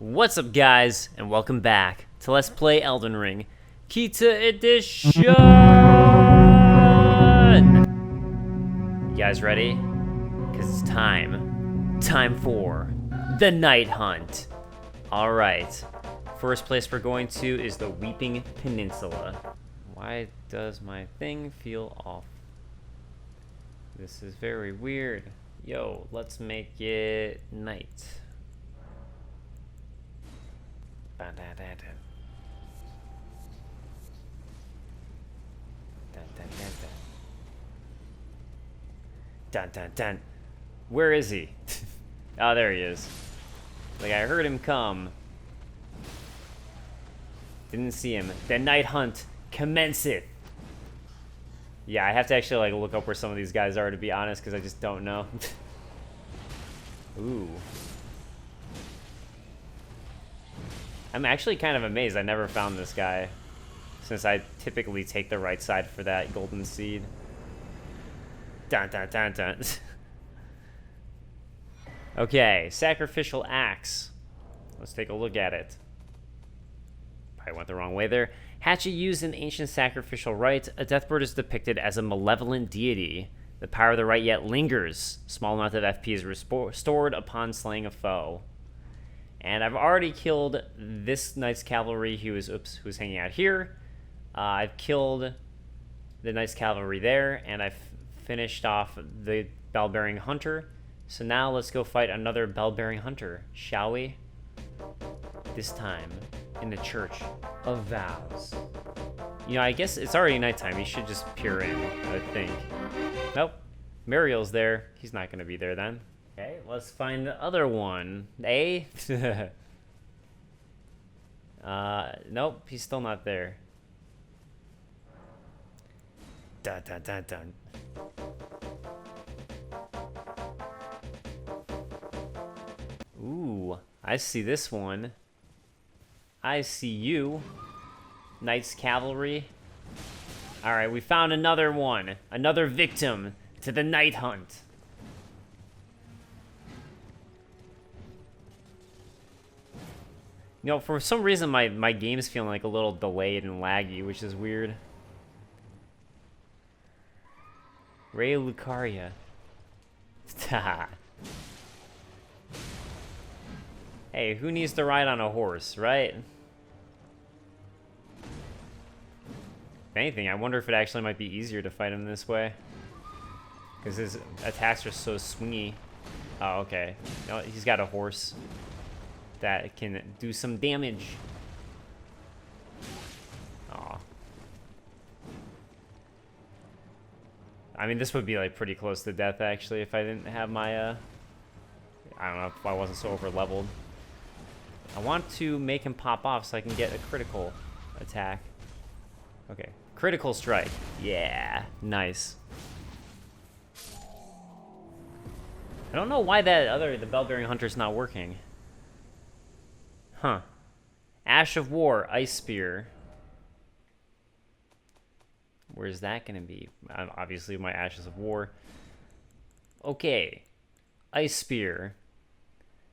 What's up, guys, and welcome back to Let's Play Elden Ring Kite Edition! You guys ready? Because it's time. Time for the Night Hunt. Alright, first place we're going to is the Weeping Peninsula. Why does my thing feel off? This is very weird. Yo, let's make it night. Dun, dun, dun, dun. Dun, dun, dun, dun. Dun, dun, dun. Where is he? Oh, there he is. Like, I heard him come. Didn't see him. The night hunt commenceth. Yeah, I have to actually, like, look up where some of these guys are, to be honest, because I just don't know. Ooh. I'm actually kind of amazed I never found this guy, since I typically take the right side for that golden seed. Dun dun dun dun. Okay, sacrificial axe. Let's take a look at it. Probably went the wrong way there. Hatchet used in ancient sacrificial rites, a deathbird is depicted as a malevolent deity. The power of the rite yet lingers. Small amount of FP is restored upon slaying a foe. And I've already killed this knight's cavalry who was hanging out here. I've killed the knight's cavalry there, and I've finished off the bell-bearing hunter. So now let's go fight another bell-bearing hunter, shall we? This time in the Church of Vows. You know, I guess it's already nighttime. He should just peer in, I think. Nope. Muriel's there. He's not going to be there then. Okay, let's find the other one. Eh? Nope, he's still not there. Dun dun dun dun. Ooh, I see this one. I see you. Knight's Cavalry. Alright, we found another one. Another victim to the night hunt. You know, for some reason, my game's feeling like a little delayed and laggy, which is weird. Ray Lucaria. Hey, who needs to ride on a horse, right? If anything, I wonder if it actually might be easier to fight him this way. Because his attacks are so swingy. Oh, okay. No, he's got a horse that can do some damage. Aw. I mean, this would be like pretty close to death actually if I didn't have my I don't know, if I wasn't so over leveled. I want to make him pop off so I can get a critical attack. Okay, critical strike. Yeah, nice. I don't know why the bell-bearing hunter's not working. Huh. Ash of War, Ice Spear. Where's that gonna be? Obviously my Ashes of War. Okay. Ice Spear.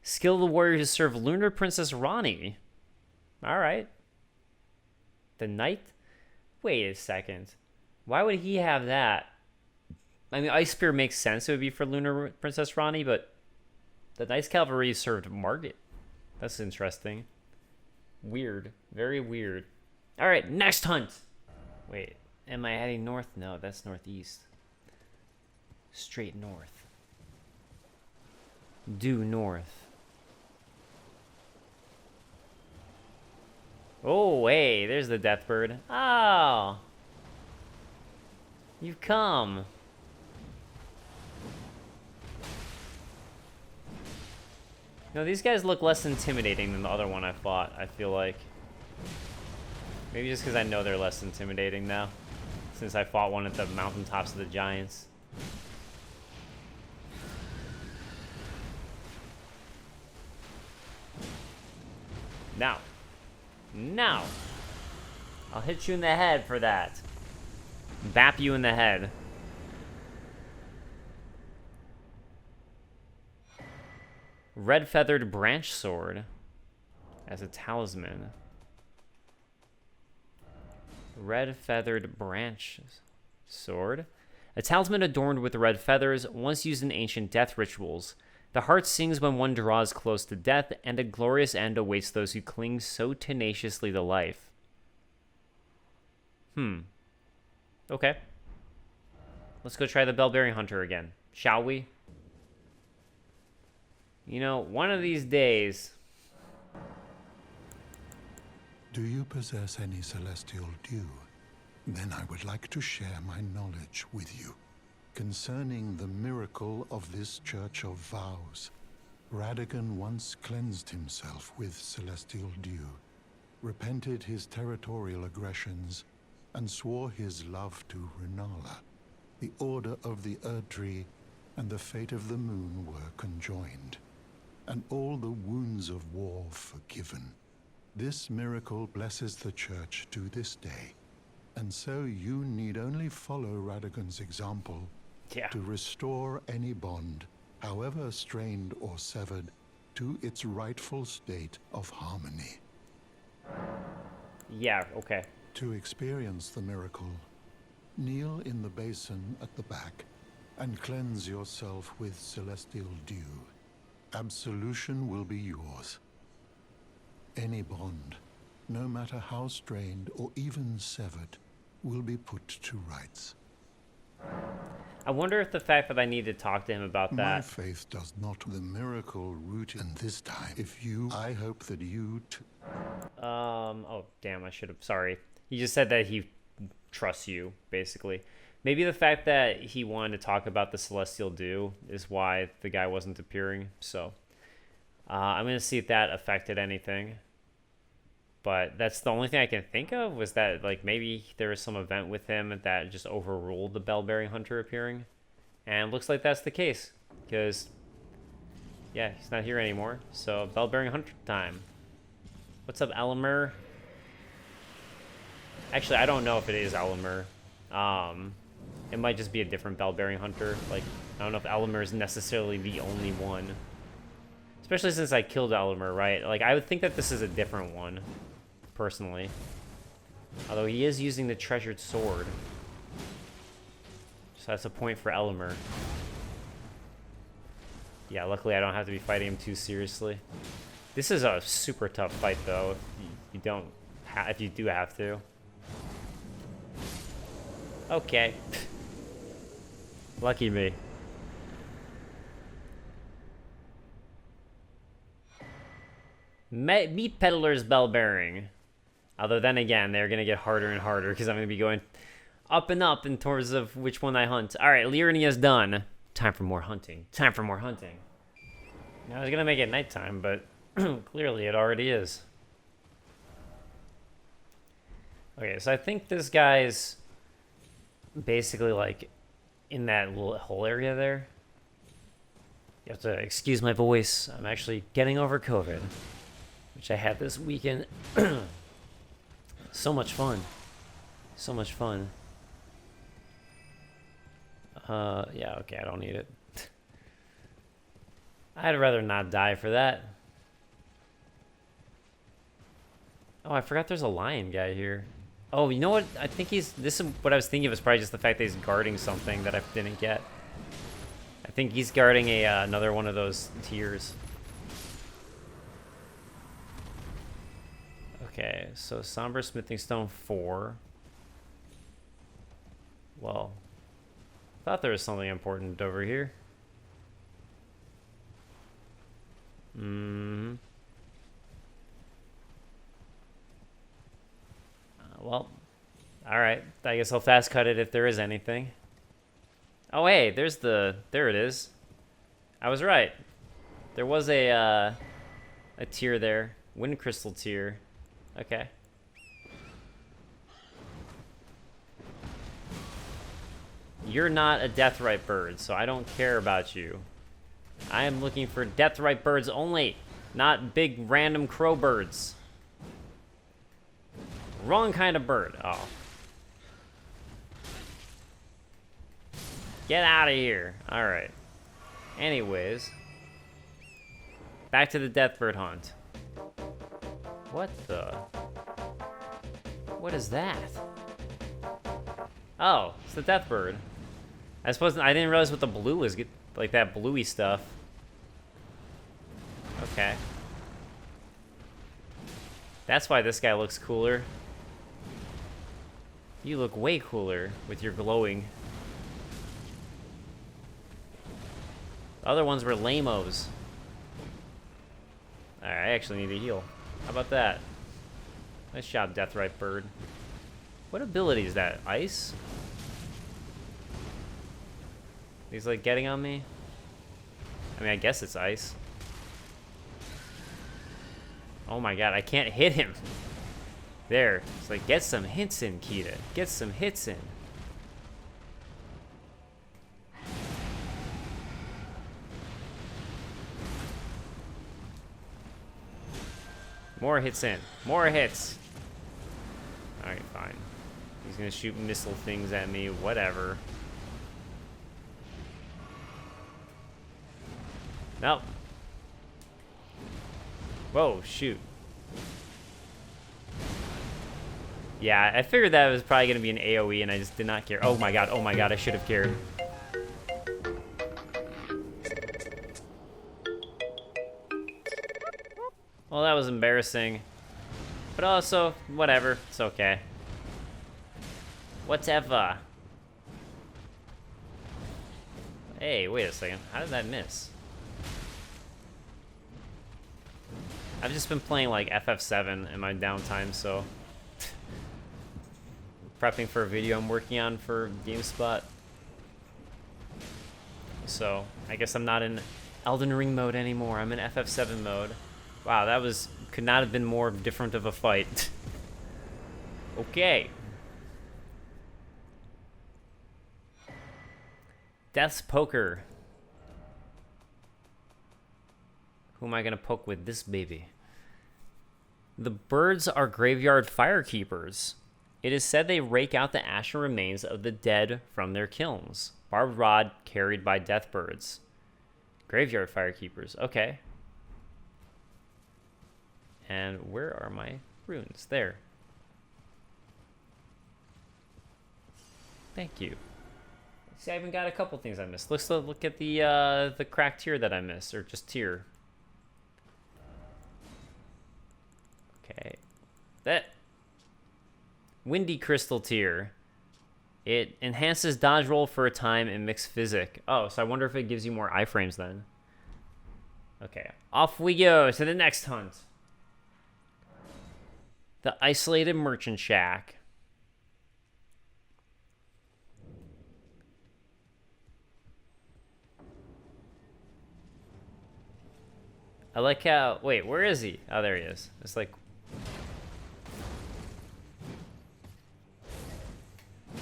Skill of the warrior to serve Lunar Princess Ranni. Alright. The knight? Wait a second. Why would he have that? I mean, Ice Spear makes sense. It would be for Lunar Princess Ranni, but the Knight's Cavalry served Margit. That's interesting. Weird. Very weird. Alright, next hunt! Wait, am I heading north? No, that's northeast. Straight north. Due north. Oh, hey, there's the Deathbird. Oh! You've come. No, these guys look less intimidating than the other one I fought, I feel like. Maybe just because I know they're less intimidating now. Since I fought one at the mountaintops of the giants. Now. Now. I'll hit you in the head for that. Bap you in the head. Red feathered branch sword. as a talisman. Red feathered branch sword. A talisman adorned with red feathers, once used in ancient death rituals. The heart sings when one draws close to death, and a glorious end awaits those who cling so tenaciously to life. Okay. Let's go try the Bell-bearing Hunter again, shall we? You know, one of these days... Do you possess any celestial dew? Then I would like to share my knowledge with you. Concerning the miracle of this Church of Vows, Radagon once cleansed himself with celestial dew, repented his territorial aggressions, and swore his love to Renala. The Order of the Erdtree and the fate of the Moon were conjoined, and all the wounds of war forgiven. This miracle blesses the Church to this day, and so you need only follow Radagon's example to restore any bond, however strained or severed, to its rightful state of harmony. Yeah, okay. To experience the miracle, kneel in the basin at the back and cleanse yourself with celestial dew. Absolution will be yours. Any bond, no matter how strained or even severed, will be put to rights. I wonder if the fact that I need to talk to him about that... My faith does not the miracle rooted in this time. If you, I hope that you oh, damn, I should have... Sorry. He just said that he trusts you, basically. Maybe the fact that he wanted to talk about the Celestial Dew is why the guy wasn't appearing, so... I'm going to see if that affected anything. But that's the only thing I can think of, was that, like, maybe there was some event with him that just overruled the Bell-bearing Hunter appearing. And it looks like that's the case, because, yeah, he's not here anymore. So, Bell-bearing Hunter time. What's up, Elmer? Actually, I don't know if it is Elmer. It might just be a different Bell-bearing Hunter. Like, I don't know if Elmer is necessarily the only one. Especially since I killed Elmer, right? Like, I would think that this is a different one, personally. Although he is using the treasured sword. So that's a point for Elmer. Yeah, luckily I don't have to be fighting him too seriously. This is a super tough fight, though, if you do have to. Okay. Lucky me. Meat Peddler's Bell Bearing. Although then again, they're going to get harder and harder because I'm going to be going up and up in terms of which one I hunt. Alright, Liurnia's done. Time for more hunting. Time for more hunting. Now, I was going to make it nighttime, but clearly it already is. Okay, so I think this guy's basically like in that little hole area there. You have to excuse my voice. I'm actually getting over COVID, which I had this weekend. So much fun. So much fun. Yeah, okay, I don't need it. I'd rather not die for that. Oh, I forgot there's a lion guy here. Oh, you know what? I think this is what I was thinking of, is probably just the fact that he's guarding something that I didn't get. I think he's guarding another one of those tiers. Okay, so Somber Smithing Stone 4. Well, I thought there was something important over here. Well, alright. I guess I'll fast cut it if there is anything. Oh, hey, there it is. I was right. There was a tier there. Wind Crystal tier. Okay. You're not a Deathrite bird, so I don't care about you. I am looking for Deathrite birds only, not big random crow birds. Wrong kind of bird. Oh. Get out of here. Alright. Anyways. Back to the Deathbird hunt. What the? What is that? Oh, it's the death bird. I didn't realize what the blue was, like that bluey stuff. Okay. That's why this guy looks cooler. You look way cooler with your glowing. The other ones were lame-os. Alright, I actually need to heal. How about that? Nice job, Deathrite Bird. What ability is that? Ice? He's like getting on me? I mean, I guess it's ice. Oh my god, I can't hit him. There. It's like, get some hits in, Kita. Get some hits in. More hits in. More hits. Alright, fine. He's gonna shoot missile things at me. Whatever. Nope. Whoa, shoot. Yeah, I figured that was probably gonna be an AoE and I just did not care. Oh my god, I should have cared. Well, that was embarrassing. But also, whatever. It's okay. Whatever. Hey, wait a second. How did that miss? I've just been playing like FF7 in my downtime, so... prepping for a video I'm working on for GameSpot. So, I guess I'm not in Elden Ring mode anymore. I'm in FF7 mode. Wow, that could not have been more different of a fight. Okay. Death's Poker. Who am I gonna poke with this baby? The birds are graveyard firekeepers. It is said they rake out the ashen remains of the dead from their kilns. Barbed rod carried by death birds. Graveyard firekeepers. Okay. And where are my runes? There. Thank you. See, I even got a couple things I missed. Let's look at the cracked tier that I missed, or just tier. Okay. That Windy Crystal tier. It enhances dodge roll for a time and mixed physic. Oh, so I wonder if it gives you more iframes then. Okay, off we go to the next hunt. The Isolated Merchant Shack. I like how... Wait, where is he? Oh, there he is. It's like...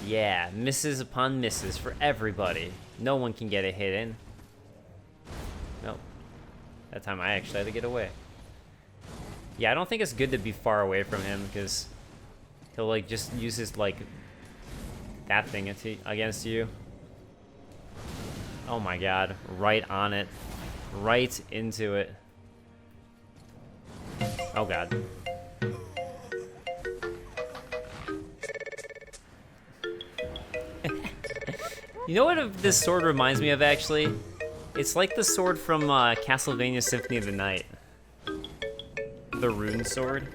Yeah, misses upon misses for everybody. No one can get a hit in. Nope. That time I actually had to get away. Yeah, I don't think it's good to be far away from him because he'll like just use his like that thing against you. Oh my god, right on it. Right into it. Oh god. You know what this sword reminds me of, actually? It's like the sword from Castlevania Symphony of the Night. The rune sword.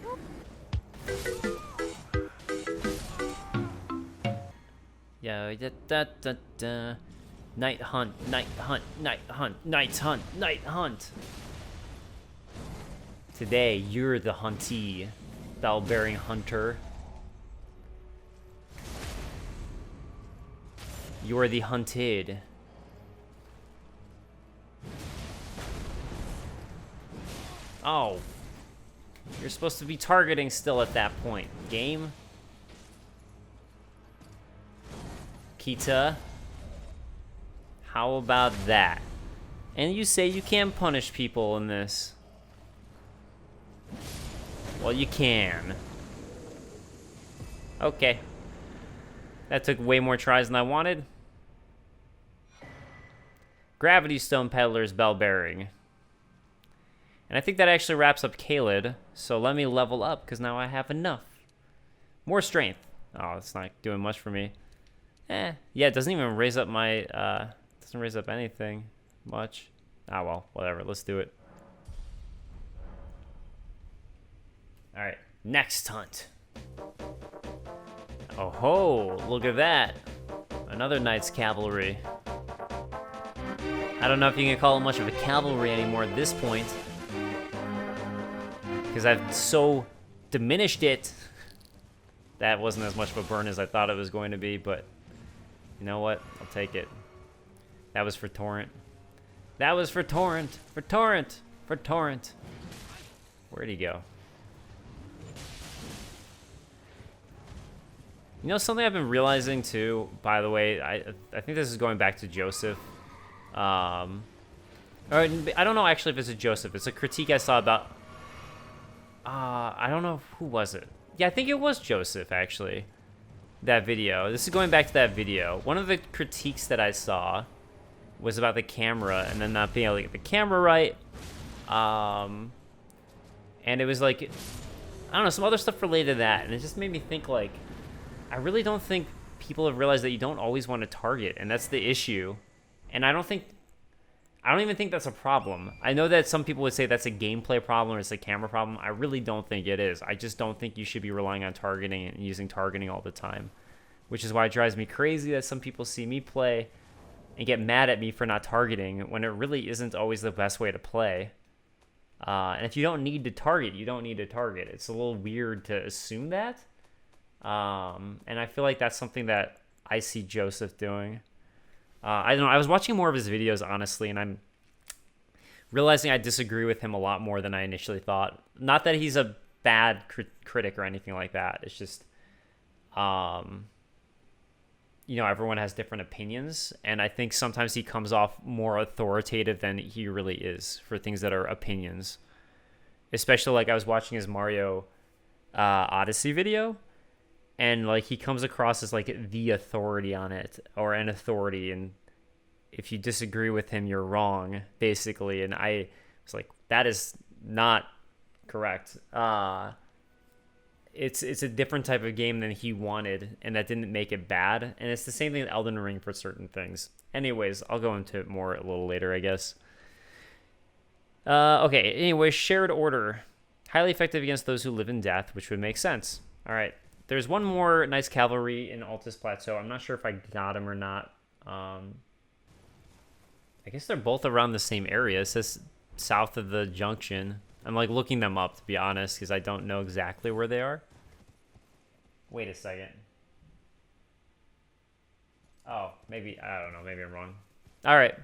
Yeah, da. Night hunt, night hunt, night hunt, night hunt, night hunt. Today, you're the huntee, bell-bearing hunter. You're the hunted. Oh. You're supposed to be targeting still at that point. Game? Kita? How about that? And you say you can't punish people in this. Well, you can. Okay. That took way more tries than I wanted. Gravity Stone Peddler's Bell Bearing. And I think that actually wraps up Caelid. So let me level up, because now I have enough. More strength. Oh, it's not doing much for me. Yeah, it doesn't even raise up my, doesn't raise up anything much. Ah, well, whatever. Let's do it. All right, next hunt. Oh ho, look at that. Another Knight's Cavalry. I don't know if you can call it much of a cavalry anymore at this point, because I've so diminished it. That wasn't as much of a burn as I thought it was going to be, but you know what? I'll take it. That was for Torrent. That was for Torrent. For Torrent. For Torrent. Where'd he go? You know something I've been realizing too, by the way, I think this is going back to Joseph. Or I don't know actually if it's a Joseph. It's a critique I saw about, I don't know, who was it? Yeah, I think it was Joseph actually. That video. This is going back to that video. One of the critiques that I saw was about the camera and then not being able to get the camera right. And it was like, I don't know, some other stuff related to that. And it just made me think like, I really don't think people have realized that you don't always want to target, and that's the issue. And I don't even think that's a problem. I know that some people would say that's a gameplay problem or it's a camera problem. I really don't think it is. I just don't think you should be relying on targeting and using targeting all the time, which is why it drives me crazy that some people see me play and get mad at me for not targeting when it really isn't always the best way to play. And if you don't need to target, you don't need to target. It's a little weird to assume that. And I feel like that's something that I see Joseph doing. I don't know. I was watching more of his videos, honestly, and I'm realizing I disagree with him a lot more than I initially thought. Not that he's a bad critic or anything like that. It's just, you know, everyone has different opinions, and I think sometimes he comes off more authoritative than he really is for things that are opinions. Especially like I was watching his Mario Odyssey video, and like he comes across as like the authority on it, or an authority, and if you disagree with him, you're wrong, basically. And I was like, that is not correct. It's a different type of game than he wanted, and that didn't make it bad. And it's the same thing with Elden Ring for certain things. Anyways, I'll go into it more a little later, I guess. Okay, anyway, shared order. Highly effective against those who live in death, which would make sense. All right. There's one more nice cavalry in Altus Plateau. I'm not sure if I got him or not. I guess they're both around the same area. It says south of the junction. I'm like looking them up, to be honest, because I don't know exactly where they are. Wait a second. Oh, maybe, I don't know. Maybe I'm wrong. All right.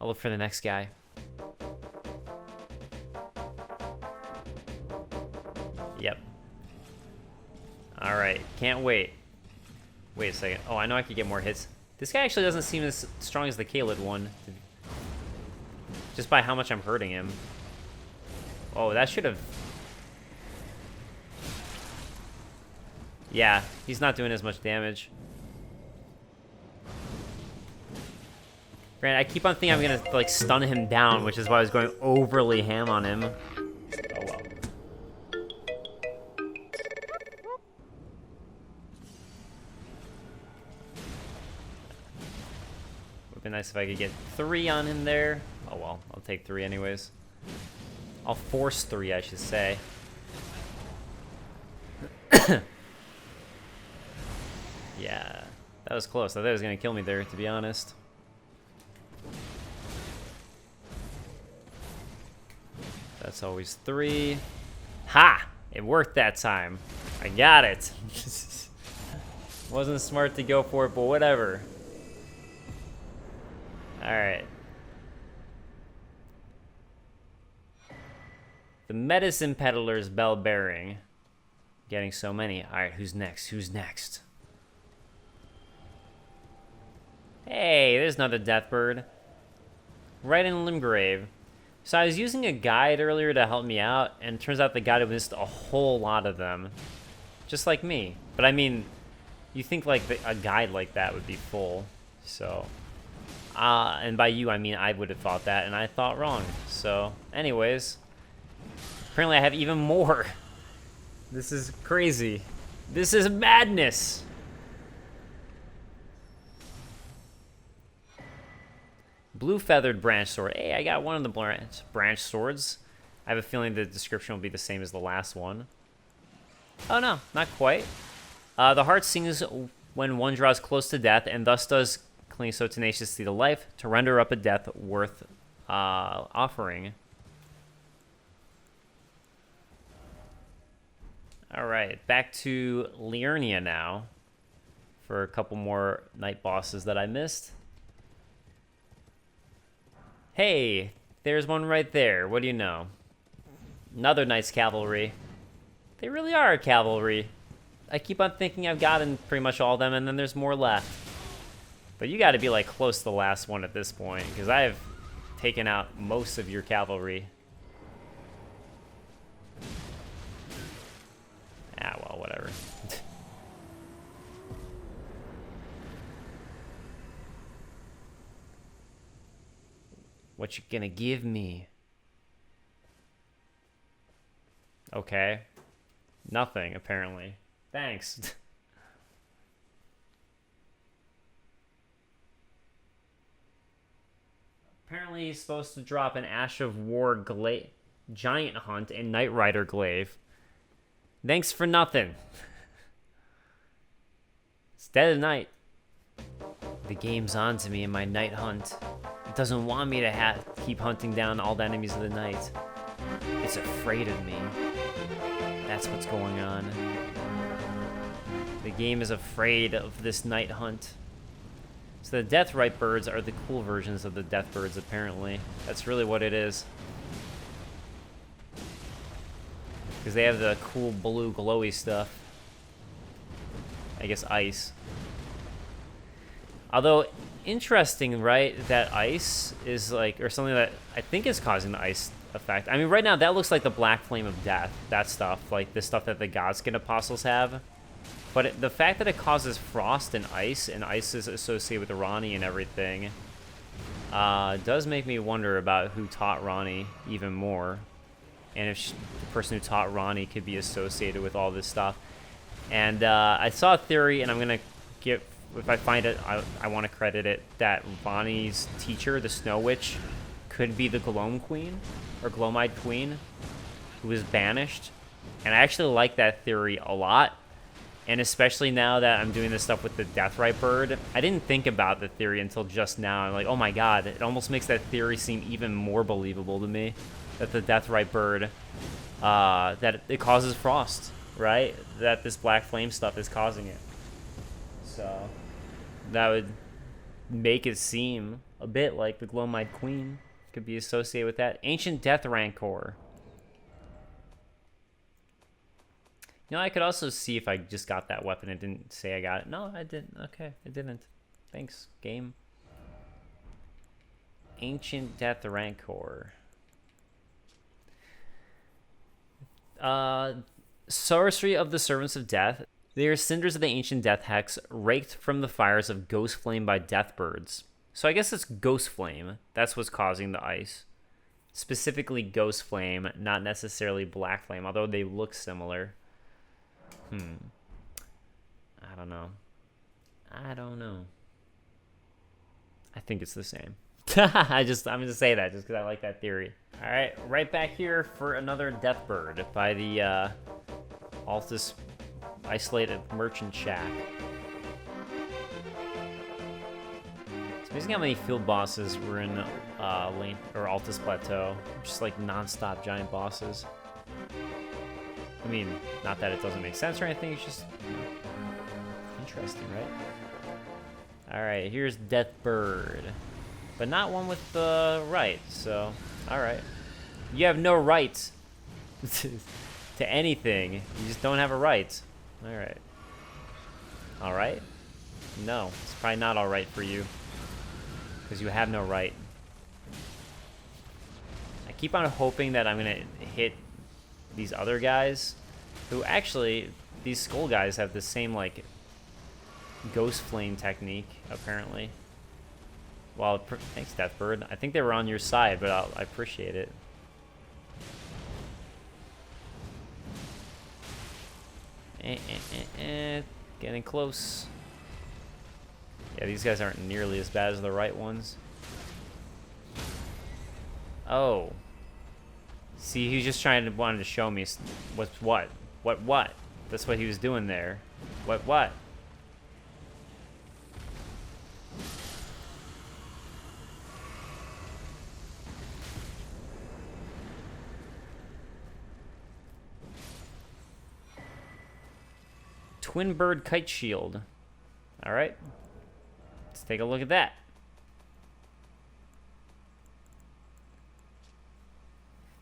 I'll look for the next guy. Yep. All right, can't wait. Wait a second. Oh, I know I could get more hits. This guy actually doesn't seem as strong as the Caelid one, just by how much I'm hurting him. Oh, that should have... Yeah, he's not doing as much damage. Granted, I keep on thinking I'm gonna like stun him down, which is why I was going overly ham on him. Oh well. Would be nice if I could get 3 on him there. Oh well, I'll take 3 anyways. I'll force 3, I should say. Yeah, that was close. I thought it was gonna kill me there, to be honest. That's always 3. Ha! It worked that time. I got it. Wasn't smart to go for it, but whatever. Alright. The Medicine Peddler's Bell Bearing. Getting so many. Alright, who's next? Who's next? Hey, there's another Deathbird. Right in Limgrave. So I was using a guide earlier to help me out, and it turns out the guide missed a whole lot of them. Just like me. But I mean, you think like a guide like that would be full. So, And by you, I mean I would have thought that, and I thought wrong. So, anyways. Apparently I have even more. This is crazy. This is madness. Blue feathered branch sword. Hey, I got one of the branch swords. I have a feeling the description will be the same as the last one. Oh no, not quite. The heart sings when one draws close to death, and thus does cling so tenaciously to life to render up a death worth offering. Alright, back to Liurnia now for a couple more night bosses that I missed. Hey, there's one right there. What do you know? Another Knight's Cavalry. They really are a cavalry. I keep on thinking I've gotten pretty much all of them, and then there's more left. But you got to be like close to the last one at this point, because I have taken out most of your cavalry. Ah, well, whatever. What you gonna give me? Okay. Nothing, apparently. Thanks. Apparently he's supposed to drop an Ash of War Giant Hunt and Knight Rider Glaive. Thanks for nothing. It's dead of night. The game's on to me in my night hunt. It doesn't want me to keep hunting down all the enemies of the night. It's afraid of me. That's what's going on. The game is afraid of this night hunt. So the Deathrite birds are the cool versions of the death birds, apparently. That's really what it is. Because they have the cool blue glowy stuff. I guess ice. Although, interesting, right? That ice is like, or something that I think is causing the ice effect. I mean, right now, that looks like the black flame of death. That stuff, like the stuff that the Godskin apostles have. But the fact that it causes frost and ice is associated with Ranni and everything, does make me wonder about who taught Ranni even more. And if the person who taught Ranni could be associated with all this stuff. And I saw a theory, and I'm going to get, if I find it, I want to credit it, that Ranni's teacher, the Snow Witch, could be the Gloam Queen, or Gloamide Queen, who was banished. And I actually like that theory a lot. And especially now that I'm doing this stuff with the Deathrite bird, I didn't think about the theory until just now. I'm like, oh my god, it almost makes that theory seem even more believable to me. That the Deathrite bird, that it causes frost, right? That this black flame stuff is causing it. So, that would make it seem a bit like the Gloamide Queen could be associated with that. Ancient Death Rancor. You know, I could also see if I just got that weapon. It didn't say I got it. No, I didn't. Okay, I didn't. Thanks, game. Ancient Death Rancor. Sorcery of the Servants of Death. They are cinders of the ancient death hex, raked from the fires of ghost flame by death birds. So I guess it's ghost flame. That's what's causing the ice. Specifically ghost flame, not necessarily black flame, although they look similar. I don't know. I think it's the same. I'm gonna say that just because I like that theory. All right, right back here for another death bird by the Altus Isolated Merchant Shack. It's amazing how many field bosses were in Altus Plateau. Just like non-stop giant bosses. I mean, not that it doesn't make sense or anything, it's just interesting, right? Alright, here's Death Bird. But not one with the right, so, alright. You have no right to anything. You just don't have a right. Alright. Alright? No, it's probably not alright for you. Because you have no right. I keep on hoping that I'm going to hit these other guys, who actually, these skull guys have the same, like, ghost flame technique, apparently. Well, thanks, Deathbird. I think they were on your side, but I appreciate it. Getting close. Yeah, these guys aren't nearly as bad as the right ones. Oh. See, he's just wanted to show me what's what. What? That's what he was doing there. What? Twin bird kite shield. All right. Let's take a look at that.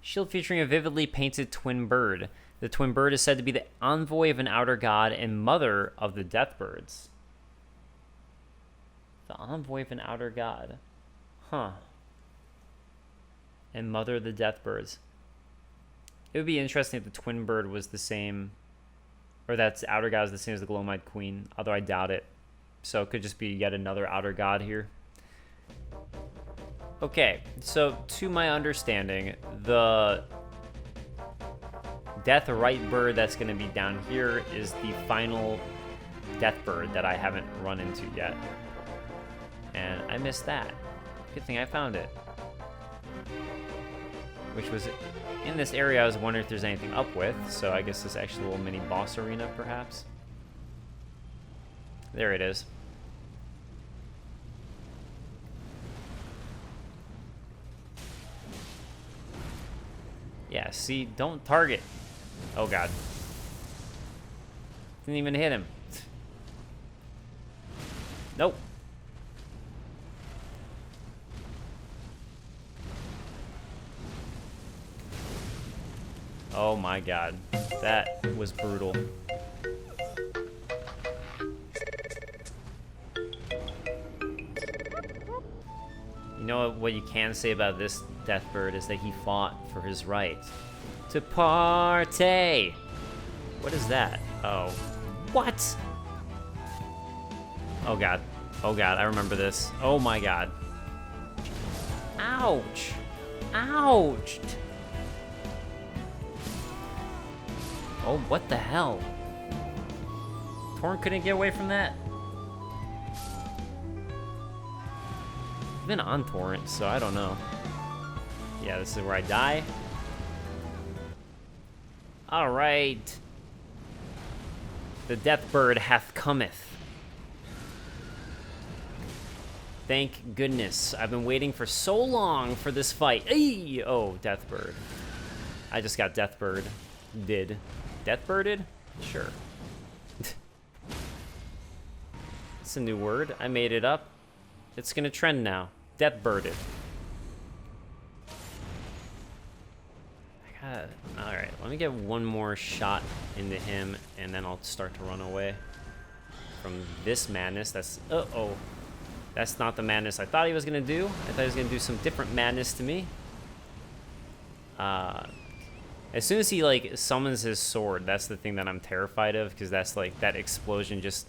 Shield featuring a vividly painted twin bird. The twin bird is said to be the envoy of an outer god and mother of the deathbirds. The envoy of an outer god. Huh. And mother of the deathbirds. It would be interesting if the twin bird was the same, or that outer god is the same as the Glowmite Queen, although I doubt it. So it could just be yet another outer god here. Okay, so to my understanding, the Death Right bird that's going to be down here is the final death bird that I haven't run into yet. And I missed that. Good thing I found it. Which was in this area. I was wondering if there's anything up with, so I guess this is actually a little mini boss arena, perhaps. There it is. Yeah, see, don't target. Oh god. Didn't even hit him. Nope. Oh my god. That was brutal. You know what you can say about this Deathbird is that he fought for his right to party. What is that? Oh. What? Oh god. Oh god, I remember this. Oh my god. Ouch. Ouch. Oh, what the hell? Torrent couldn't get away from that? I've been on Torrent, so I don't know. Yeah, this is where I die. Alright. The Deathbird hath cometh. Thank goodness. I've been waiting for so long for this fight. Ay! Oh, Deathbird. I just got Deathbird. Did. Deathbirded? Sure. It's a new word. I made it up. It's gonna trend now. Deathbirded. Alright, let me get one more shot into him, and then I'll start to run away from this madness. That's... Uh-oh. That's not the madness I thought he was gonna do. I thought he was gonna do some different madness to me. As soon as he, like, summons his sword, that's the thing that I'm terrified of, because that's, like, that explosion just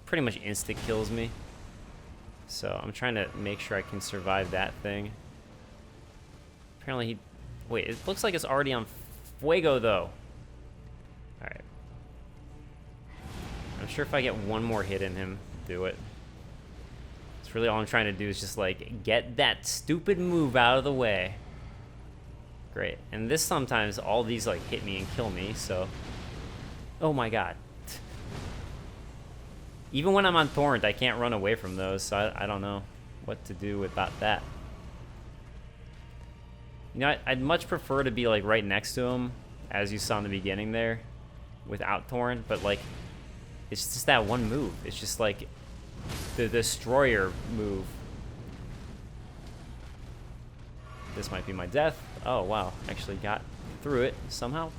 pretty much insta-kills me. So I'm trying to make sure I can survive that thing. Apparently he... Wait, it looks like it's already on fuego, though. Alright. I'm sure if I get one more hit in him, do it. It's really all I'm trying to do is just, like, get that stupid move out of the way. Great. And this sometimes, all these, like, hit me and kill me, so... Oh my god. Even when I'm on Torrent, I can't run away from those, so I don't know what to do about that. You know, I'd much prefer to be, like, right next to him, as you saw in the beginning there, without Torrent, but, like, it's just that one move. It's just, like, the Destroyer move. This might be my death. Oh, wow. Actually got through it somehow.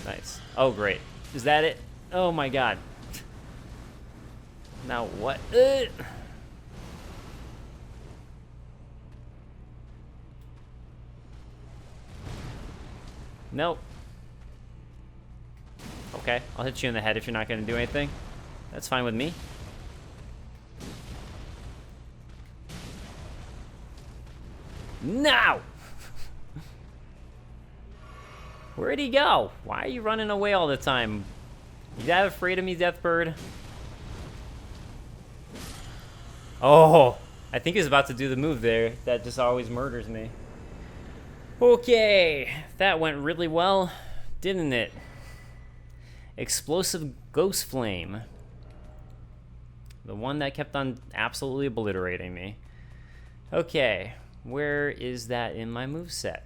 Nice. Oh, great. Is that it? Oh, my God. Now what? Nope. Okay, I'll hit you in the head if you're not going to do anything. That's fine with me. Now! Where'd he go? Why are you running away all the time? You that afraid of me, Deathbird? Oh, I think he's about to do the move there. That just always murders me. Okay, that went really well, didn't it? Explosive Ghost Flame. The one that kept on absolutely obliterating me. Okay, where is that in my moveset?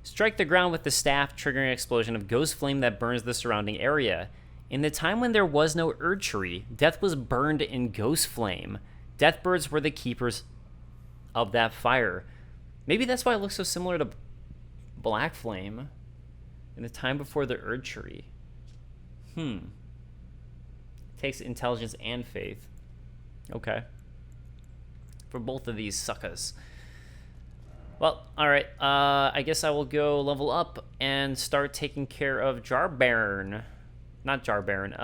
Strike the ground with the staff, triggering an explosion of ghost flame that burns the surrounding area. In the time when there was no Erd Tree, death was burned in ghost flame. Deathbirds were the keepers of that fire. Maybe that's why it looks so similar to Black Flame. In the time before the Erd Tree. Takes intelligence and faith. Okay. For both of these suckers. Well, alright. I guess I will go level up and start taking care of Jar Baron. Not Jar Baron.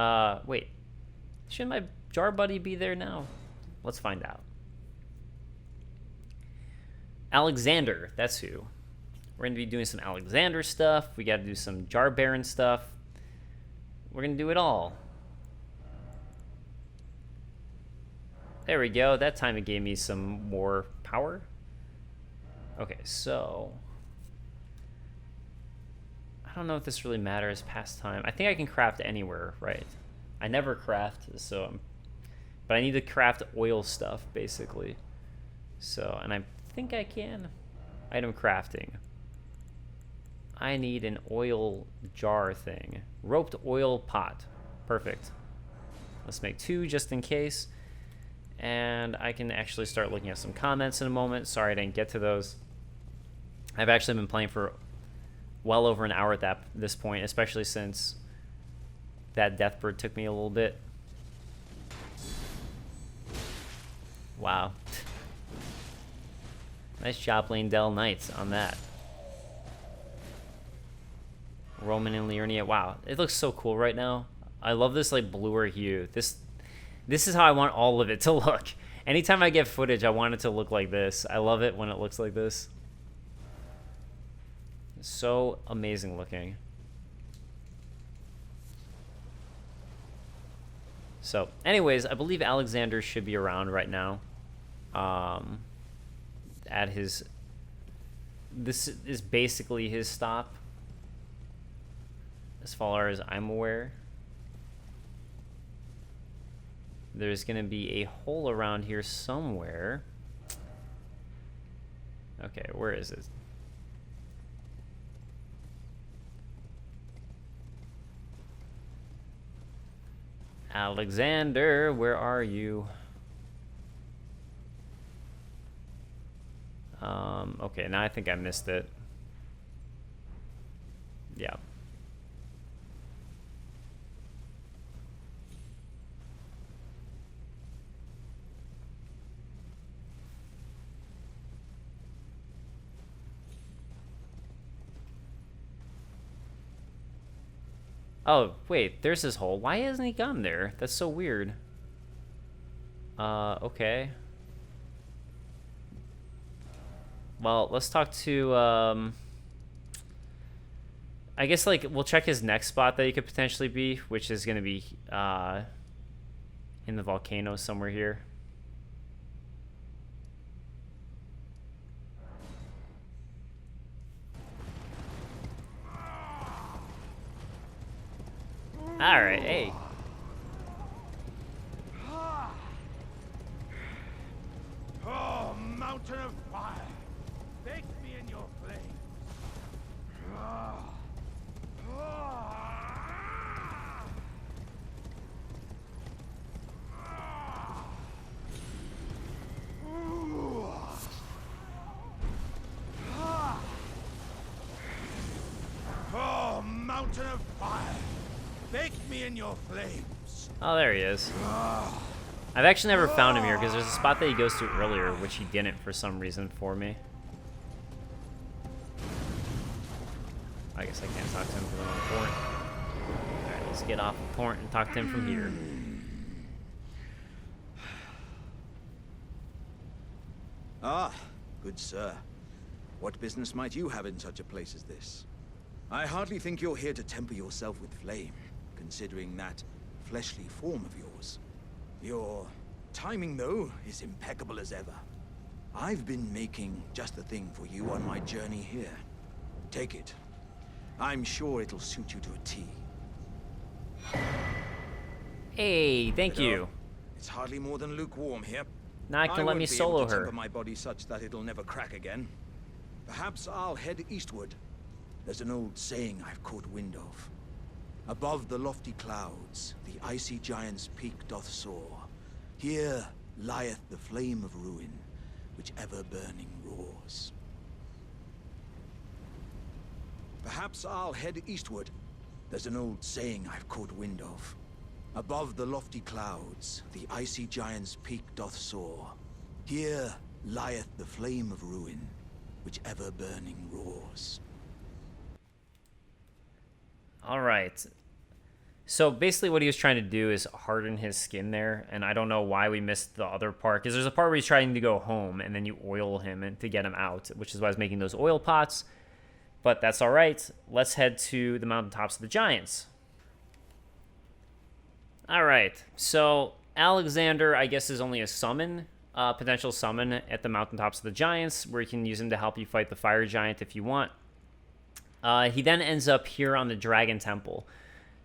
Wait. Shouldn't my Jar Buddy be there now? Let's find out. Alexander. That's who. We're going to be doing some Alexander stuff. We got to do some Jar Baron stuff. We're going to do it all. There we go. That time it gave me some more power. Okay, so... I don't know if this really matters past time. I think I can craft anywhere, right? I never craft, so... But I need to craft oil stuff, basically. So, and I think I can. Item crafting. I need an oil jar thing. Roped oil pot. Perfect. Let's make 2 just in case. And I can actually start looking at some comments in a moment. Sorry I didn't get to those. I've actually been playing for well over an hour at this point, especially since that Deathbird took me a little bit. Wow. Nice job, Dell Knights, on that. Roman and Liurnia. Wow, it looks so cool right now. I love this like bluer hue. This is how I want all of it to look. Anytime I get footage, I want it to look like this. I love it when it looks like this. It's so amazing looking. So, anyways, I believe Alexander should be around right now. At his... This is basically his stop. As far as I'm aware. There's going to be a hole around here somewhere. Okay, where is it? Alexander, where are you? Okay, now I think I missed it. Yeah. Oh, wait, there's this hole. Why hasn't he gone there? That's so weird. Okay. Well, let's talk to, I guess, like, we'll check his next spot that he could potentially be, which is gonna be, in the volcano somewhere here. Alright, hey. Oh, mountain of fire! Bake me in your flames! Oh, mountain of fire! Bake me in your flames! Oh, there he is. I've actually never found him here because there's a spot that he goes to earlier, which he didn't for some reason for me. I guess I can't talk to him from the port. Alright, let's get off the port and talk to him from here. Ah, good sir. What business might you have in such a place as this? I hardly think you're here to temper yourself with flame, considering that fleshly form of yours. Your timing, though, is impeccable as ever. I've been making just the thing for you on my journey here. Take it. I'm sure it'll suit you to a T. Hey, thank you. It's hardly more than lukewarm here. Now I can let me solo I won't be able to her. temper my body such that it'll never crack again. Perhaps I'll head eastward. There's an old saying I've caught wind of. Above the lofty clouds, the icy giant's peak doth soar. Here lieth the flame of ruin, which ever burning roars. Perhaps I'll head eastward. There's an old saying I've caught wind of. Above the lofty clouds, the icy giant's peak doth soar. Here lieth the flame of ruin, which ever burning roars. All right. So basically what he was trying to do is harden his skin there, and I don't know why we missed the other part, because there's a part where he's trying to go home, and then you oil him and to get him out, which is why I was making those oil pots. But that's all right. Let's head to the mountaintops of the giants. All right. So Alexander, I guess, is only a summon, potential summon at the mountaintops of the giants, where you can use him to help you fight the fire giant if you want. He then ends up here on the Dragon Temple.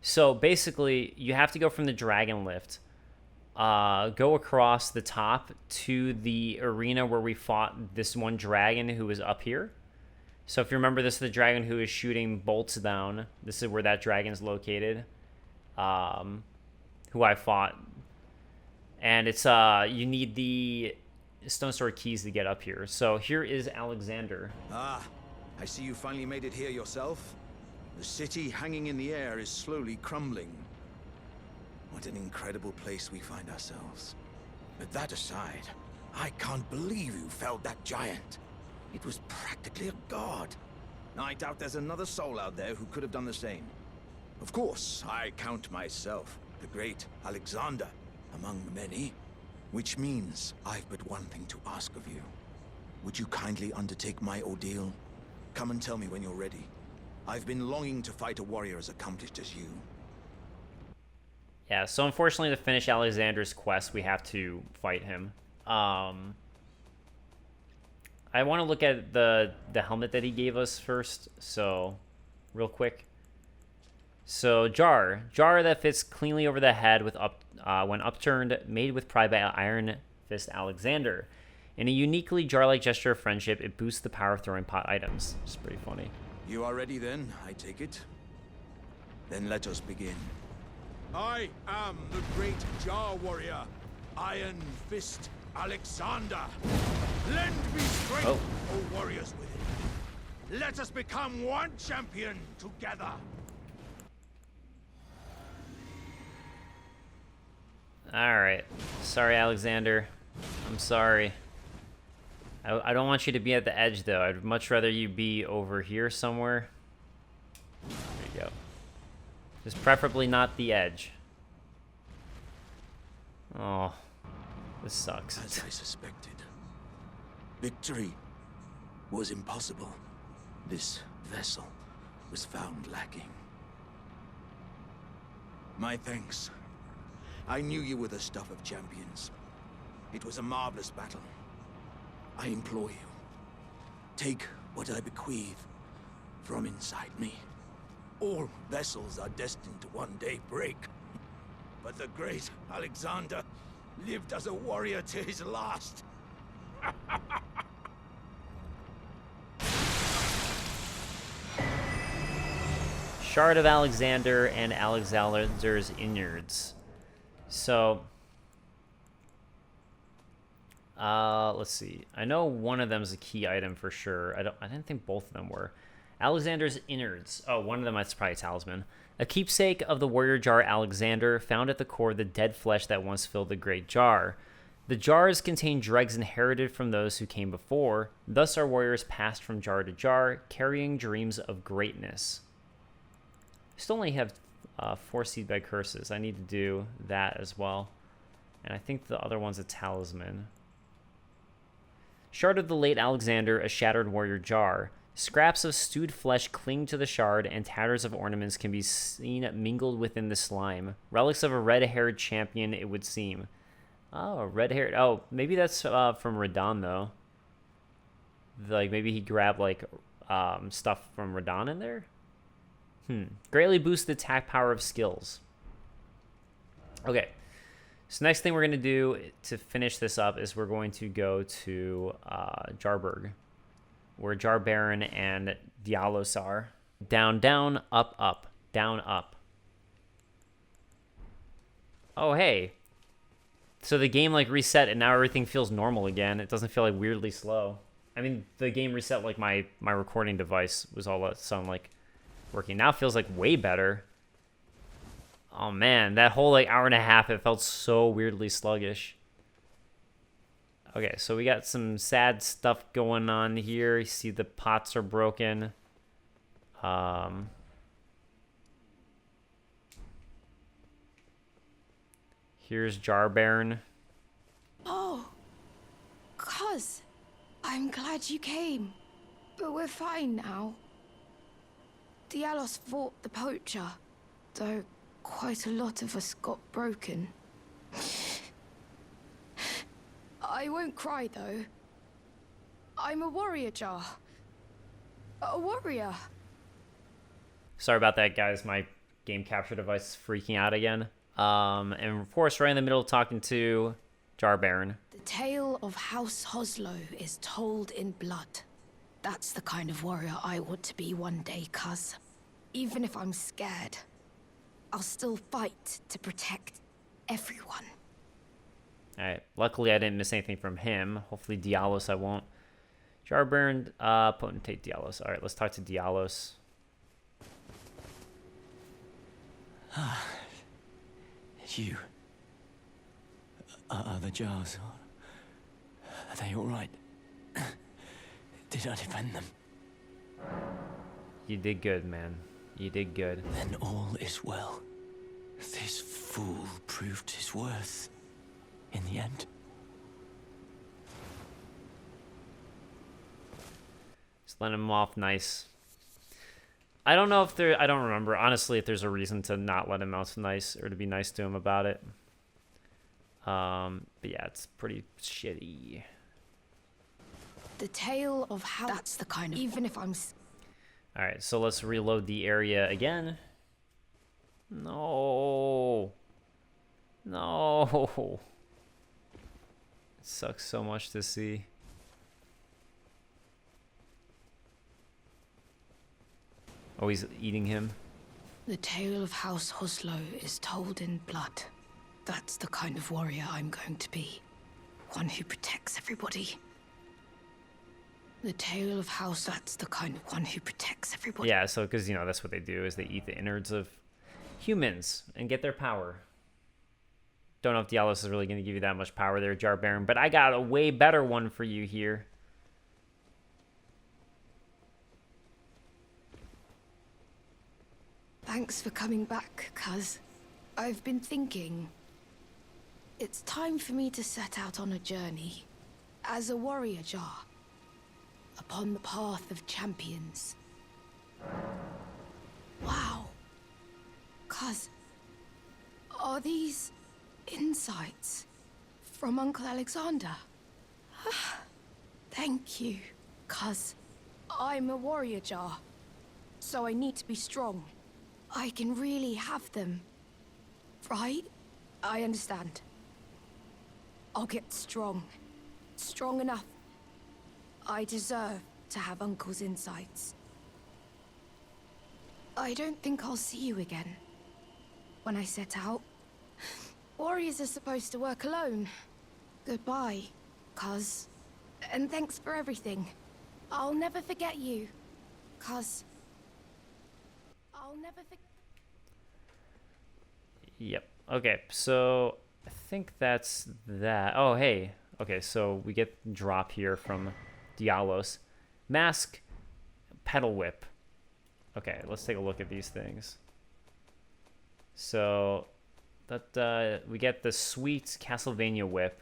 So basically, you have to go from the Dragon Lift, go across the top to the arena where we fought this one dragon who was up here. So if you remember, this is the dragon who is shooting bolts down. This is where that dragon's located, who I fought. And it's you need the Stone Sword keys to get up here. So here is Alexander. Ah, I see you finally made it here yourself. The city hanging in the air is slowly crumbling. What an incredible place we find ourselves. But that aside, I can't believe you felled that giant. It was practically a god. I doubt there's another soul out there who could have done the same. Of course, I count myself, the great Alexander, among the many. Which means I've but one thing to ask of you. Would you kindly undertake my ordeal? Come and tell me when you're ready. I've been longing to fight a warrior as accomplished as you. Yeah, so unfortunately to finish Alexander's quest, we have to fight him. I want to look at the helmet that he gave us first, so real quick. So jar that fits cleanly over the head with when upturned, made with pride by Iron Fist Alexander. In a uniquely jar-like gesture of friendship, it boosts the power of throwing pot items. It's pretty funny. You are ready then, I take it? Then let us begin. I am the great Jar Warrior, Iron Fist Alexander. Lend me strength, O warriors within. Let us become one champion together. Alright. Sorry, Alexander. I'm sorry. I don't want you to be at the edge, though. I'd much rather you be over here somewhere. There you go. Just preferably not the edge. Oh, this sucks. As I suspected, victory was impossible. This vessel was found lacking. My thanks. I knew you were the stuff of champions. It was a marvelous battle. I implore you, take what I bequeath from inside me. All vessels are destined to one day break. But the great Alexander lived as a warrior to his last. Shard of Alexander and Alexander's innards. So, let's see. I know one of them is a key item for sure. I didn't think both of them were. Alexander's innards. Oh, one of them is probably a talisman. A keepsake of the warrior jar Alexander, found at the core of the dead flesh that once filled the great jar. The jars contain dregs inherited from those who came before. Thus our warriors passed from jar to jar, carrying dreams of greatness. Still only have 4 seedbed curses. I need to do that as well. And I think the other one's a talisman. Shard of the late Alexander, a shattered warrior jar. Scraps of stewed flesh cling to the shard, and tatters of ornaments can be seen mingled within the slime. Relics of a red-haired champion, it would seem. Oh, red-haired. Oh, maybe that's from Radon, though. Like, maybe he grabbed, like, stuff from Radon in there? Greatly boost the attack power of skills. Okay. So next thing we're going to do to finish this up is we're going to go to Jarburg, where Jar Baron and Dialos are. Down, down, up, up, down, up. Oh, hey. So the game, like, reset, and now everything feels normal again. It doesn't feel, like, weirdly slow. I mean, the game reset, like, my recording device was all of a sudden, like, working. Now it feels, like, way better. Oh, man. That whole, like, hour and a half, it felt so weirdly sluggish. Okay, so we got some sad stuff going on here. You see the pots are broken. Here's Jar Baron. Oh, cuz, I'm glad you came. But we're fine now. Dialos fought the poacher, though quite a lot of us got broken. I won't cry, though. I'm a warrior jar. A warrior. Sorry about that, guys. My game capture device is freaking out again. And of course, right in the middle of talking to Jar Baron. The tale of House Hoslow is told in blood. That's the kind of warrior I want to be one day, cuz. Even if I'm scared, I'll still fight to protect everyone. Alright, luckily I didn't miss anything from him. Hopefully Dialos I won't. Jar Baron, potentate Dialos. Alright, let's talk to Dialos. You. Are the jars? Are they all right? Did I defend them? You did good, man. You did good. Then all is well. This fool proved his worth in the end. Just let him off nice. I don't know if there... I don't remember, honestly, if there's a reason to not let him off nice or to be nice to him about it. But yeah, it's pretty shitty. The tale of how... That's the kind of... Even if I'm... Alright, so let's reload the area again. No. No. It sucks so much to see. Oh, he's eating him. The tale of House Hoslow is told in blood. That's the kind of warrior I'm going to be. One who protects everybody. The tale of House... That's the kind of one who protects everybody. Yeah, so, because, you know, that's what they do, is they eat the innards of humans and get their power. Don't know if Dialos is really going to give you that much power there, Jar Baron, but I got a way better one for you here. Thanks for coming back, cuz. I've been thinking... It's time for me to set out on a journey. As a warrior jar. Upon the path of champions. Wow. Cuz... Are these... insights... from Uncle Alexander? Thank you, cuz... I'm a warrior jar. So I need to be strong. I can really have them. Right? I understand. I'll get strong. Strong enough. I deserve to have Uncle's insights. I don't think I'll see you again. When I set out. Warriors are supposed to work alone. Goodbye, cuz. And thanks for everything. I'll never forget you, cuz. I'll never forget. Yep. Okay, so I think that's that. Oh, hey. Okay, so we get drop here from Dialos. Mask, pedal whip. Okay, let's take a look at these things. So that we get the sweet Castlevania whip.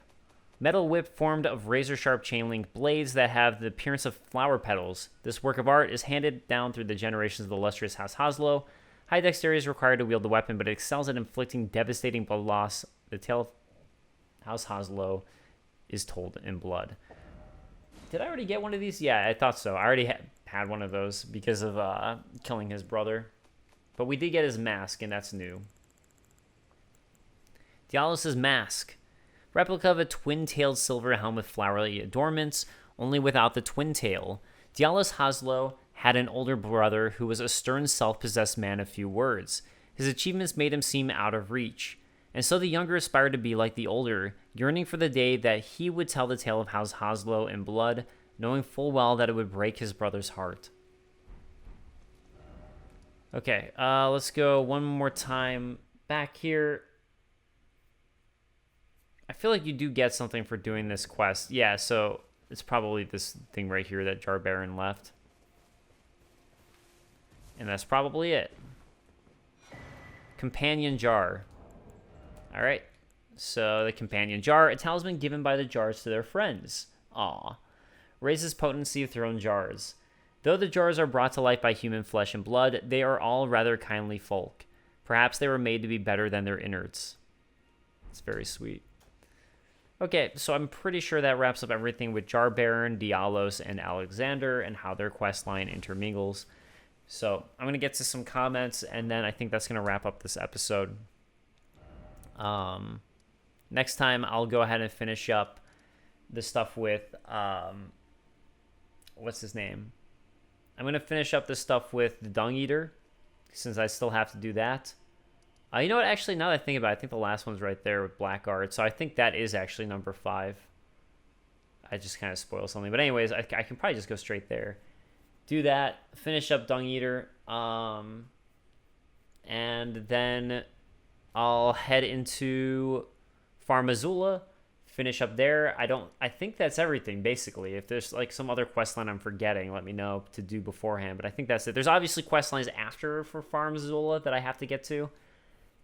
Metal whip formed of razor-sharp chain-link blades that have the appearance of flower petals. This work of art is handed down through the generations of the illustrious House Hoslow. High dexterity is required to wield the weapon, but it excels at inflicting devastating blood loss. The tale of House Hoslow is told in blood. Did I already get one of these? Yeah, I thought so. I already had one of those because of killing his brother. But we did get his mask, and that's new. Dialos' mask. Replica of a twin-tailed silver helm with flowery adornments, only without the twin tail. Dialos Hoslow had an older brother who was a stern, self-possessed man of few words. His achievements made him seem out of reach, and so the younger aspired to be like the older, yearning for the day that he would tell the tale of House Hoslow in blood, knowing full well that it would break his brother's heart. Okay, let's go one more time back here. I feel like you do get something for doing this quest. Yeah, so it's probably this thing right here that Jar Baron left. And that's probably it. Companion Jar. Alright. So the Companion Jar, a talisman given by the jars to their friends. Aw. Raises potency of thrown jars. Though the jars are brought to life by human flesh and blood, they are all rather kindly folk. Perhaps they were made to be better than their innards. It's very sweet. Okay, so I'm pretty sure that wraps up everything with Jar Baron, Dialos, and Alexander, and how their quest line intermingles. So I'm going to get to some comments, and then I think that's going to wrap up this episode. Next time, I'll go ahead and finish up the stuff with, what's his name? I'm going to finish up the stuff with the Dung Eater, since I still have to do that. You know what? Actually, now that I think about it, I think the last one's right there with Blackguard. So I think that is actually number 5. I just kind of spoiled something. But anyways, I can probably just go straight there. Do that. Finish up Dung Eater. And then I'll head into Farm Azula. Finish up there. I think that's everything, basically. If there's like some other quest line I'm forgetting, let me know to do beforehand. But I think that's it. There's obviously quest lines after for Farm Azula that I have to get to.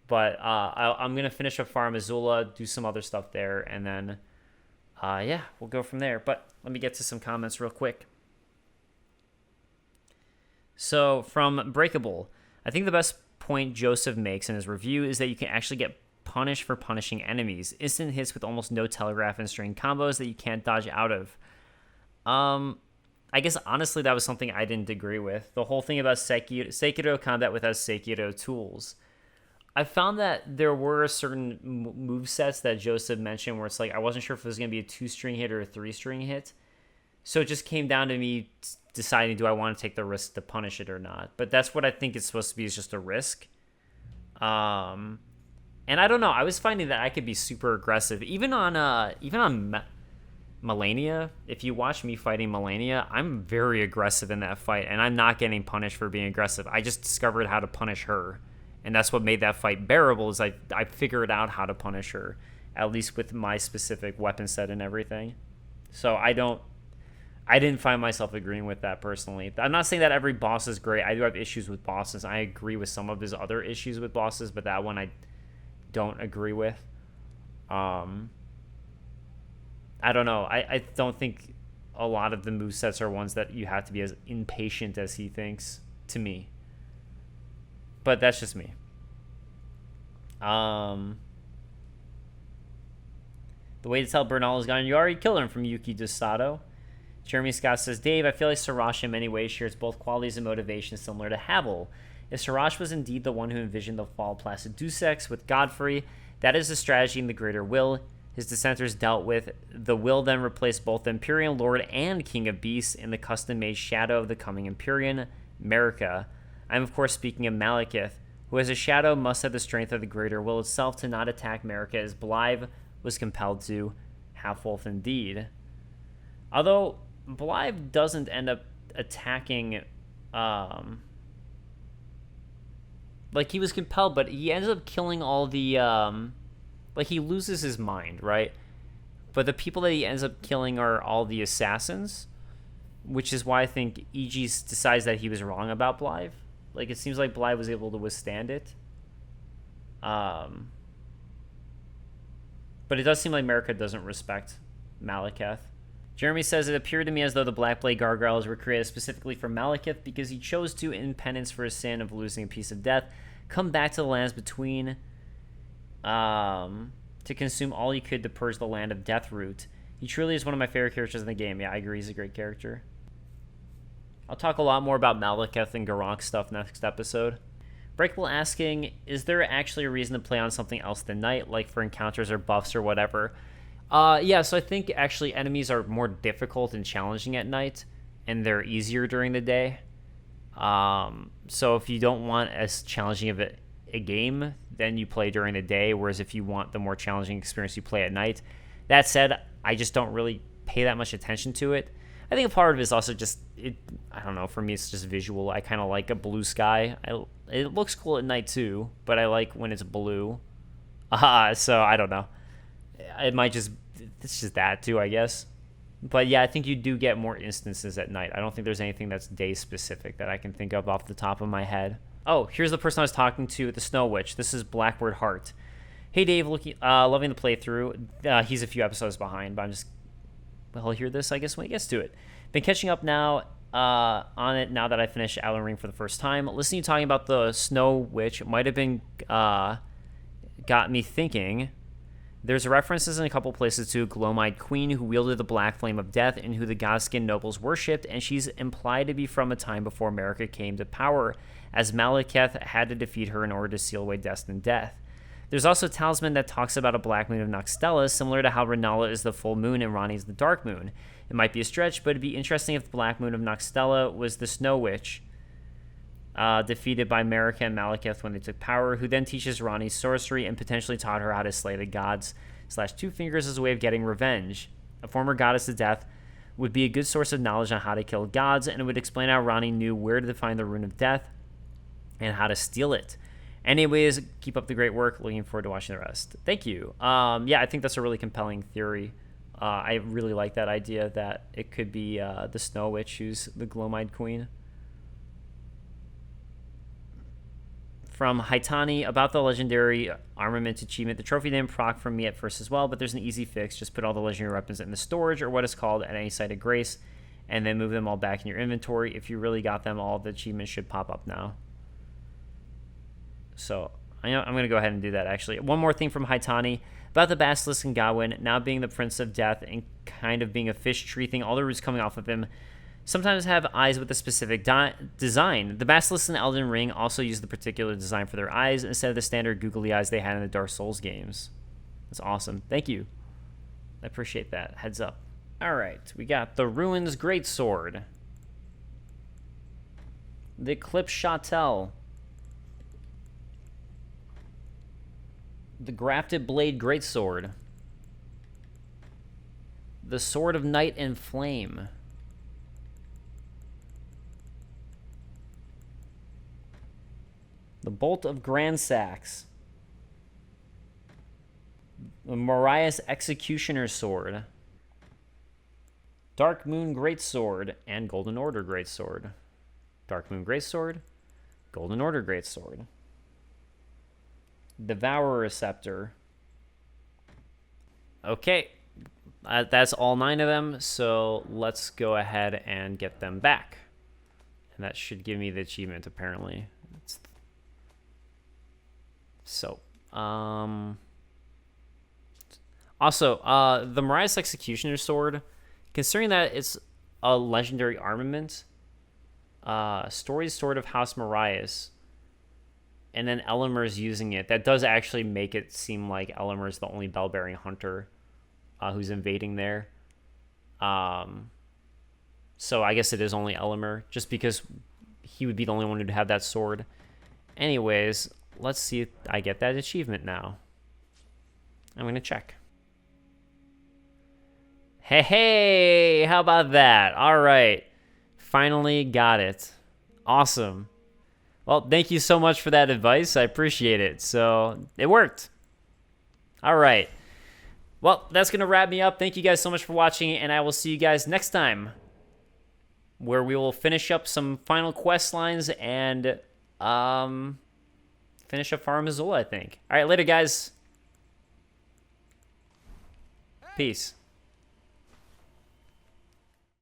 But I'm going to finish up Farm Azula, do some other stuff there, and then, yeah, we'll go from there. But let me get to some comments real quick. So, from Breakable, I think the best point Joseph makes in his review is that you can actually get punished for punishing enemies. Instant hits with almost no telegraph and string combos that you can't dodge out of. I guess, honestly, that was something I didn't agree with. The whole thing about Sekiro combat without Sekiro tools. I found that there were certain movesets that Joseph mentioned where it's like I wasn't sure if it was going to be a 2-string hit or a 3-string hit. So it just came down to me deciding, do I want to take the risk to punish it or not? But that's what I think it's supposed to be, is just a risk. And I don't know. I was finding that I could be super aggressive. Even on Melania, if you watch me fighting Melania, I'm very aggressive in that fight. And I'm not getting punished for being aggressive. I just discovered how to punish her. And that's what made that fight bearable, is I figured out how to punish her, at least with my specific weapon set and everything. So I didn't find myself agreeing with that personally. I'm not saying that every boss is great. I do have issues with bosses. I agree with some of his other issues with bosses, but that one I don't agree with. I don't know. I don't think a lot of the movesets are ones that you have to be as impatient as he thinks, to me. But that's just me. The way to tell Bernal is gone, you already killed him, from Yuki Desato. Jeremy Scott says, Dave, I feel like Siraj in many ways shares both qualities and motivations similar to Havel. If Siraj was indeed the one who envisioned the fall of Placidusex with Godfrey, that is the strategy in the greater will his dissenters dealt with. The will then replaced both the Imperial Lord and King of Beasts in the custom-made shadow of the coming Empyrean, Marika. I'm of course speaking of Malekith, who as a shadow must have the strength of the greater will itself to not attack Marika as Blythe was compelled to, half-wolf indeed. Although Blythe doesn't end up attacking, like he was compelled, but he ends up killing all the, like he loses his mind, right? But the people that he ends up killing are all the assassins, which is why I think Aegis decides that he was wrong about Blythe. Like, it seems like Blythe was able to withstand it. But it does seem like Marika doesn't respect Malekith. Jeremy says, it appeared to me as though the Black Blade gargoyles were created specifically for Malekith because he chose to, in penance for his sin of losing a piece of death, come back to the lands between to consume all he could to purge the land of Deathroot. He truly is one of my favorite characters in the game. Yeah, I agree. He's a great character. I'll talk a lot more about Malekith and Garronk's stuff next episode. Breakable asking, is there actually a reason to play on something else than night, like for encounters or buffs or whatever? Yeah, so I think actually enemies are more difficult and challenging at night, and they're easier during the day. So if you don't want as challenging of a game, then you play during the day, whereas if you want the more challenging experience, you play at night. That said, I just don't really pay that much attention to it. I think a part of it is also just, I don't know, for me it's just visual. I kind of like a blue sky. It looks cool at night too, but I like when it's blue. So I don't know. It's just that too, I guess. But yeah, I think you do get more instances at night. I don't think there's anything that's day specific that I can think of off the top of my head. Oh, here's the person I was talking to, the Snow Witch. This is Blackbird Heart. Hey Dave, loving the playthrough. He's a few episodes behind, but he'll hear this, I guess, when he gets to it. Been catching up now on it now that I finished Elden Ring for the first time. Listening to you talking about the Snow Witch might have been got me thinking. There's references in a couple places to a glow-eyed queen who wielded the black flame of death and who the godskin nobles worshipped, and she's implied to be from a time before America came to power, as Malekith had to defeat her in order to seal away destined death. There's also a talisman that talks about a black moon of Noxtella, similar to how Renala is the full moon and Ranni's the dark moon. It might be a stretch, but it'd be interesting if the black moon of Noxtella was the Snow Witch, defeated by Marika and Malekith when they took power, who then teaches Ranni sorcery and potentially taught her how to slay the gods / Two Fingers as a way of getting revenge. A former goddess of death would be a good source of knowledge on how to kill gods, and it would explain how Ranni knew where to find the Rune of Death and how to steal it. Anyways, keep up the great work. Looking forward to watching the rest. Thank you. Yeah, I think that's a really compelling theory. I really like that idea that it could be the Snow Witch who's the glow-eyed queen. From Haitani, about the legendary armament achievement. The trophy didn't proc from me at first as well, but there's an easy fix. Just put all the legendary weapons in the storage, or what is called at any site of grace, and then move them all back in your inventory. If you really got them all, the achievements should pop up now. So I'm going to go ahead and do that, actually. One more thing from Haitani. About the Basilisk and Gawain, now being the Prince of Death and kind of being a fish tree thing, all the roots coming off of him, sometimes have eyes with a specific design. The Basilisk in Elden Ring also use the particular design for their eyes instead of the standard googly eyes they had in the Dark Souls games. That's awesome. Thank you. I appreciate that. Heads up. All right, we got the Ruins Greatsword, the Eclipse Chattel, the Grafted Blade Greatsword, the Sword of Night and Flame, the Bolt of Grandsax, the Marias Executioner's Sword, Dark Moon Greatsword, and Golden Order Greatsword. Dark Moon Greatsword, Golden Order Greatsword. Devourer Scepter. Okay, that's all 9 of them, so let's go ahead and get them back. And that should give me the achievement, apparently. So, also, the Marias Executioner's Sword, considering that it's a legendary armament, Story's Sword of House Marias, and then Elimer's using it, that does actually make it seem like Elimer's the only bell-bearing hunter who's invading there. So I guess it is only Elimer, just because he would be the only one who'd have that sword. Anyways, let's see if I get that achievement now. I'm going to check. Hey, how about that? All right. Finally got it. Awesome. Well, thank you so much for that advice. I appreciate it. So, it worked. All right. Well, that's going to wrap me up. Thank you guys so much for watching, and I will see you guys next time, where we will finish up some final quest lines and finish up Farum Azula, I think. All right, later, guys. Peace.